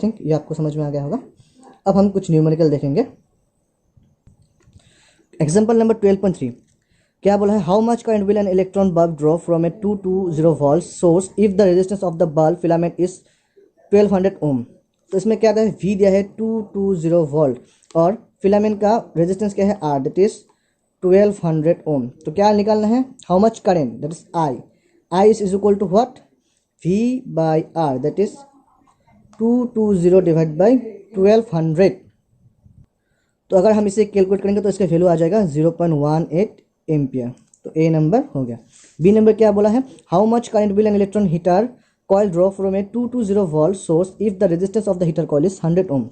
Think ये आपको समझ में आ गया होगा। अब हम कुछ न्यूमेरिकल देखेंगे। एग्जाम्पल नंबर 12.3 क्या बोला है, how much current will an electron bulb draw from A 220 volt source if the resistance of the bulb filament is 1200 ओम। तो इसमें क्या दिया है, वी दिया है 220 वोल्ट और फिलामेंट का रेजिस्टेंस क्या है आर, दैट इज 1200 ओम। तो क्या निकालना है, how much current that is I is equal to what, V by R that is 220 divide by 1200। तो अगर हम इसे कैलकुलेट करेंगे तो इसका वैल्यू आ जाएगा 0.18 एम्पियर। तो ए नंबर हो गया। बी नंबर क्या बोला है, how much current will an electron heater coil draw from A 220 volt source if the resistance of the heater coil is 100 ओम।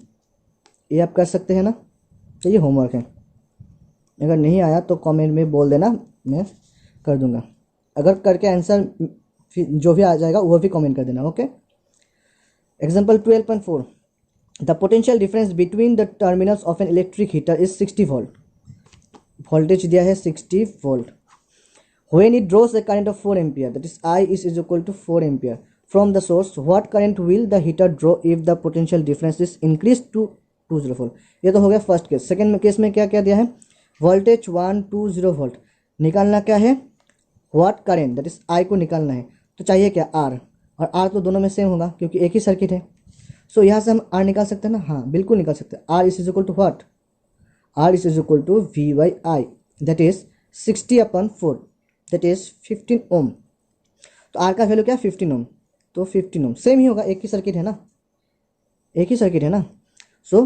ये आप कर सकते हैं ना, तो ये होमवर्क है। अगर नहीं आया तो कमेंट में बोल देना, मैं कर दूंगा। अगर करके आंसर जो भी आ जाएगा वो भी कमेंट कर देना, okay. Example 12.4 the potential difference between the terminals of an electric heater is 60 volt. Voltage दिया है 60 volt. When it draws a current of 4 ampere that is I is equal to 4 ampere from the source, what current will the heater draw if the potential difference is increased to 20 volt। ये तो हो गया first case. Second case में क्या क्या दिया है, voltage 120 volt, निकालना क्या है what current that is I को निकालना है। तो चाहिए क्या R, और R तो दोनों में सेम होगा क्योंकि एक ही सर्किट है। सो यहाँ से हम R निकाल सकते हैं ना, हाँ बिल्कुल निकाल सकते हैं। R is equal to what, R is equal to V by I that is 60/4 that is 15 ohm. तो R का वैल्यू क्या है 15 ओम, तो 15 ओम सेम ही होगा, एक ही सर्किट है ना, एक ही सर्किट है ना। सो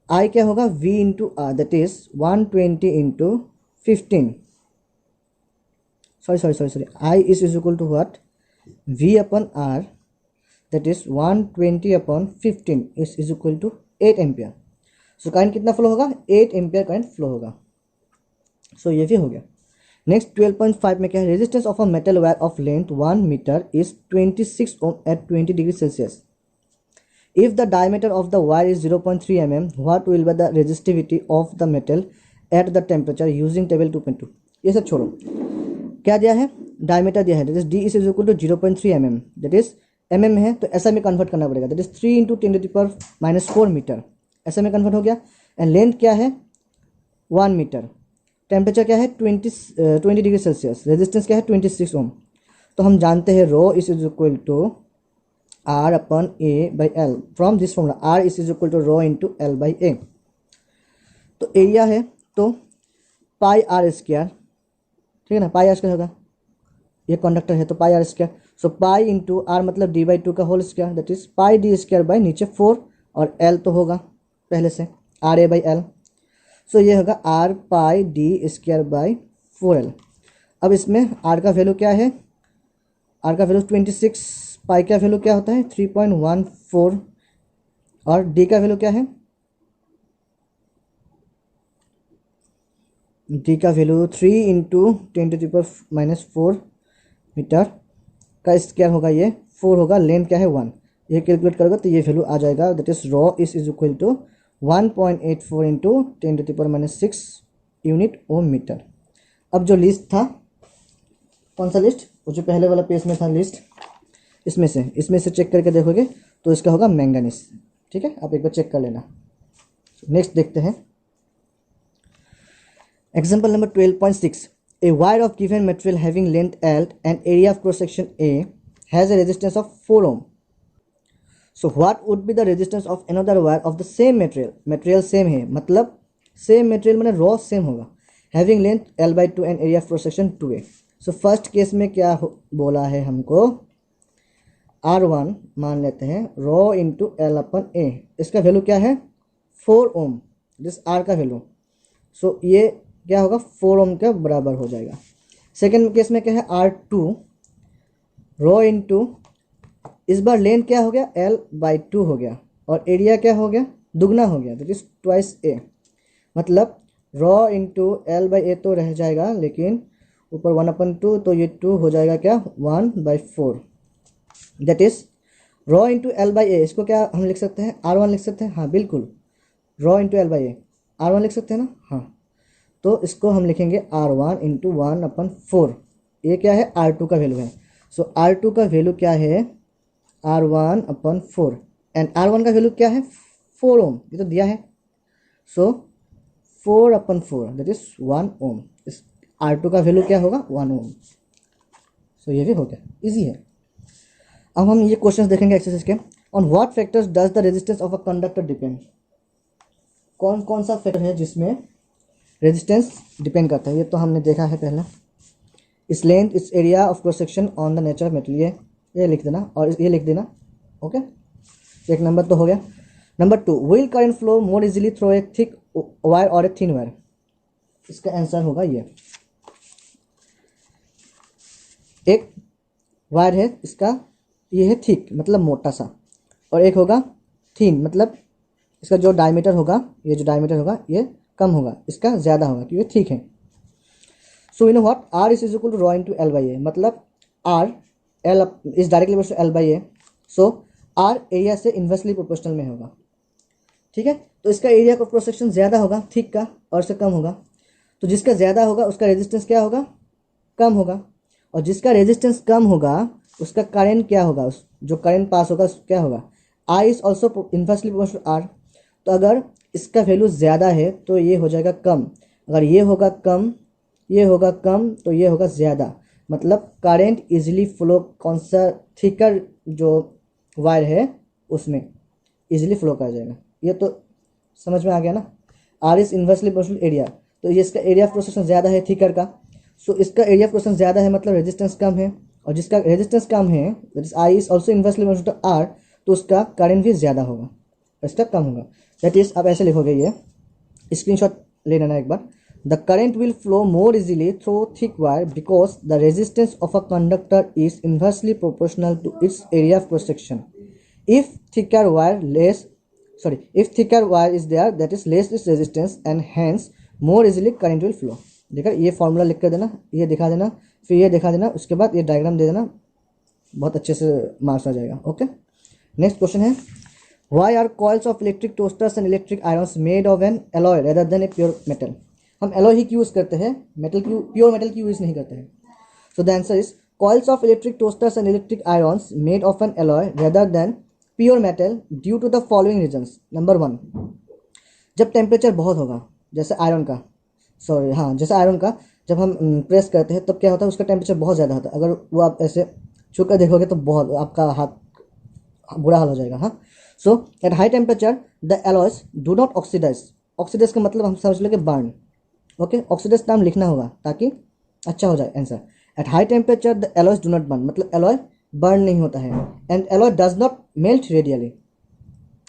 I क्या होगा V into R that is 120 into 15, sorry I is equal to what V upon R that is 120/15 is equal to 8 ampere. So current कितना फ्लो होगा, 8 एम्पियर करंट फ्लो होगा। सो ये भी हो गया। नेक्स्ट 12.5 में क्या है, resistance of a metal wire of length 1 metre is 26 ohm at 20 degree Celsius. If the diameter of the wire is 0.3 mm, what will be the resistivity of the metal at the temperature using table 2.2। ये सब छोड़ो, क्या दिया है, diameter दिया है that is D is equal to 0.3 mm that is mm है तो ऐसा में कन्वर्ट करना पड़ेगा दैट इज 3 इंटू 10⁻⁻⁴ मीटर, ऐसा में कन्वर्ट हो गया। एंड लेंथ क्या है 1 मीटर, टेम्परेचर क्या है 20 डिग्री सेल्सियस, रेजिस्टेंस क्या है 26 ओम। तो हम जानते हैं rho is equal to R अपन A by L। From this formula R is equal to rho into L by A। तो एरिया है तो पाई R स्क्वायर, ठीक है ना, पाई R स्क्वायर होगा, ये कंडक्टर है तो pi R square. So pi into R मतलब d/2 का whole square that is pi d square by नीचे 4 और L तो होगा पहले से RA बाई L। सो ये होगा R pi d square by 4L। अब इसमें R का वैल्यू क्या है, R का वैल्यू 26, पाई का वैल्यू क्या होता है 3.14 और D का वैल्यू क्या है, D का वैल्यू 3 इंटू 10⁻⁻⁴ मीटर का स्क्वायर होगा, ये 4 होगा, लेंथ क्या है 1, ये कैलकुलेट करोगे तो ये वैल्यू आ जाएगा that is rho is equal to 1.84 into 10⁻⁻⁶ unit ohm metre. अब जो लिस्ट था, कौन सा लिस्ट, वो जो पहले वाला पेज में था लिस्ट, इसमें से चेक करके देखोगे तो इसका होगा मैंगनीज, ठीक है, आप एक बार चेक कर लेना। नेक्स्ट देखते हैं example number 12.6 a wire of given material having length L and area of cross section A has a resistance of 4 ohm. So what would be the resistance of another wire of the same material, material same है मतलब same material मैंने rho same होगा, having length L/2 and area of cross section 2A। So first case में क्या बोला है हमको, R1 मान लेते हैं रॉ इंटू L/A, इसका वैल्यू क्या है 4 ओम, दिस R का वैल्यू। सो ये क्या होगा 4 ओम के बराबर हो जाएगा। सेकेंड केस में क्या है R2 रॉ इंटू, इस बार लेंथ क्या हो गया L/2 हो गया और एरिया क्या हो गया दुगना हो गया दैट इज ट्वाइस A, मतलब रॉ इंटू L/A तो रह जाएगा लेकिन ऊपर 1/2 तो ये 2 हो जाएगा क्या 1/4 that is raw into L/A। इसको क्या हम लिख सकते हैं R1 लिख सकते हैं, हाँ बिल्कुल, रॉ इंटू L/A R1 लिख सकते हैं ना, हाँ। तो इसको हम लिखेंगे R1 इंटू 1/4, ये क्या है R2 का वैल्यू है। सो R2 का वैल्यू क्या है R1/4, एंड R1 का वैल्यू क्या है 4 ओम, ये तो दिया है। सो 4/4 दैट इज 1 ओम। इस R2 का वैल्यू क्या होगा 1 ओम। सो ये भी हो गया, इजी है। अब हम ये क्वेश्चन देखेंगे एक्सरसाइज के। On what factors does the resistance of a conductor depend. कौन कौन सा फैक्टर है जिसमें रेजिस्टेंस डिपेंड करता है, ये तो हमने देखा है पहले। इस लेंथ, इस area of cross section, on the nature of metal, ये लिख देना और ये लिख देना। ओके, एक नंबर तो हो गया। Number 2, will current flow more easily through a thick wire और ए थिन वायर। इसका आंसर होगा ये। एक वायर है इसका, ये है थिक मतलब मोटा सा, और एक होगा थिन मतलब इसका जो डायमीटर होगा, ये जो डायमीटर होगा ये कम होगा, इसका ज़्यादा होगा क्योंकि ये थिक है। So you know what, R is equal to rho into L by A, मतलब R L is directly equal to L by A. So R area से इन्वर्सली प्रोपोर्शनल में होगा। ठीक है, तो इसका एरिया का क्रॉस सेक्शन ज़्यादा होगा थिक का, और इससे कम होगा। तो जिसका ज़्यादा होगा उसका रेजिस्टेंस क्या होगा, कम होगा, और जिसका रेजिस्टेंस कम होगा उसका करंट क्या होगा, उस जो करंट पास होगा क्या होगा, I is also inversely proportional R। तो अगर इसका वैल्यू ज़्यादा है तो ये हो जाएगा कम, अगर ये होगा कम, ये होगा कम, तो ये होगा ज़्यादा। मतलब करंट इजीली फ्लो, कौन सा थिकर जो वायर है उसमें इजीली फ्लो कर जाएगा। ये तो समझ में आ गया ना। R is inversely proportional area, तो ये इसका एरिया ऑफ क्रॉस सेक्शन ज़्यादा है थिकर का। सो इसका एरिया ऑफ क्रॉस सेक्शन ज़्यादा है मतलब रेजिस्टेंस कम है, और जिसका रेजिस्टेंस कम है that is I is also inversely proportional R, तो उसका करंट भी ज़्यादा होगा, इसका कम होगा। दैट इज, आप ऐसे लिखोगे, ये स्क्रीनशॉट ले लेना एक बार। The current will flow more easily through thick wire because the resistance of a conductor is inversely proportional to its area of cross section. If thicker wire is there that is less its resistance and hence more easily current will flow. देखा, ये formula लिख कर देना, ये दिखा देना, फिर ये दिखा देना, उसके बाद ये डायग्राम दे देना, बहुत अच्छे से मार्क्स आ जाएगा। ओके, नेक्स्ट क्वेश्चन है, Why are coils of electric toasters and electric irons made of an alloy rather than a pure metal? हम alloy ही यूज़ करते हैं, मेटल की, प्योर मेटल की यूज़ नहीं करते हैं। So the answer is coils of electric toasters and electric irons made of an alloy rather than pure metal due to the following reasons. Number 1, जब temperature बहुत होगा, जैसे आयरन का, जैसे आयरन का जब हम प्रेस करते हैं तब क्या होता है, उसका टेम्परेचर बहुत ज़्यादा होता है। अगर वो आप ऐसे छू कर देखोगे तो बहुत आपका हाथ बुरा हाल हो जाएगा। हाँ, so at high temperature the alloys do not oxidize. Oxidize का मतलब हम समझ लेंगे बर्न। ओके, ऑक्सीडाइज नाम लिखना होगा ताकि अच्छा हो जाए answer. Eight high temperature the alloys do not burn, मतलब एलॉय बर्न नहीं होता है। And alloy does not melt radially.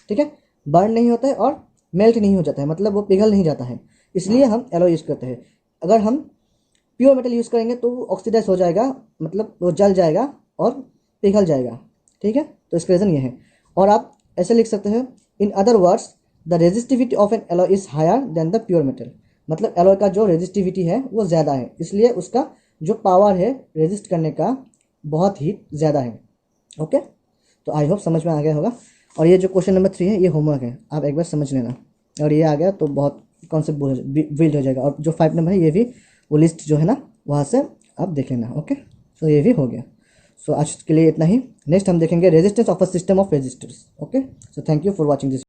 ठीक है, बर्न नहीं होता है और मेल्ट नहीं हो जाता है, मतलब वो पिघल नहीं जाता है, इसलिए हम एलॉय यूज़ करते हैं। अगर हम प्योर मेटल यूज़ करेंगे तो वो ऑक्सीडाइज हो जाएगा, मतलब वो जल जाएगा और पिघल जाएगा। ठीक है, तो इसका रीज़न ये है। और आप ऐसे लिख सकते हैं, in other words the resistivity of an alloy is higher than the pure metal, मतलब एलॉय का जो रेजिस्टिविटी है वो ज़्यादा है, इसलिए उसका जो पावर है रेजिस्ट करने का बहुत ही ज़्यादा है। ओके, तो आई होप समझ में आ गया होगा। और ये जो क्वेश्चन नंबर 3 है ये होमवर्क है, आप एक बार समझ लेना, और ये आ गया तो बहुत कॉन्सेप्ट बिल्ड हो जाएगा। और जो 5 नंबर है ये भी वो लिस्ट जो है ना वहाँ से आप देख लेना। ओके, सो ये भी हो गया। सो आज के लिए इतना ही। नेक्स्ट हम देखेंगे resistance of a system of resistors. Okay, so thank you for watching this.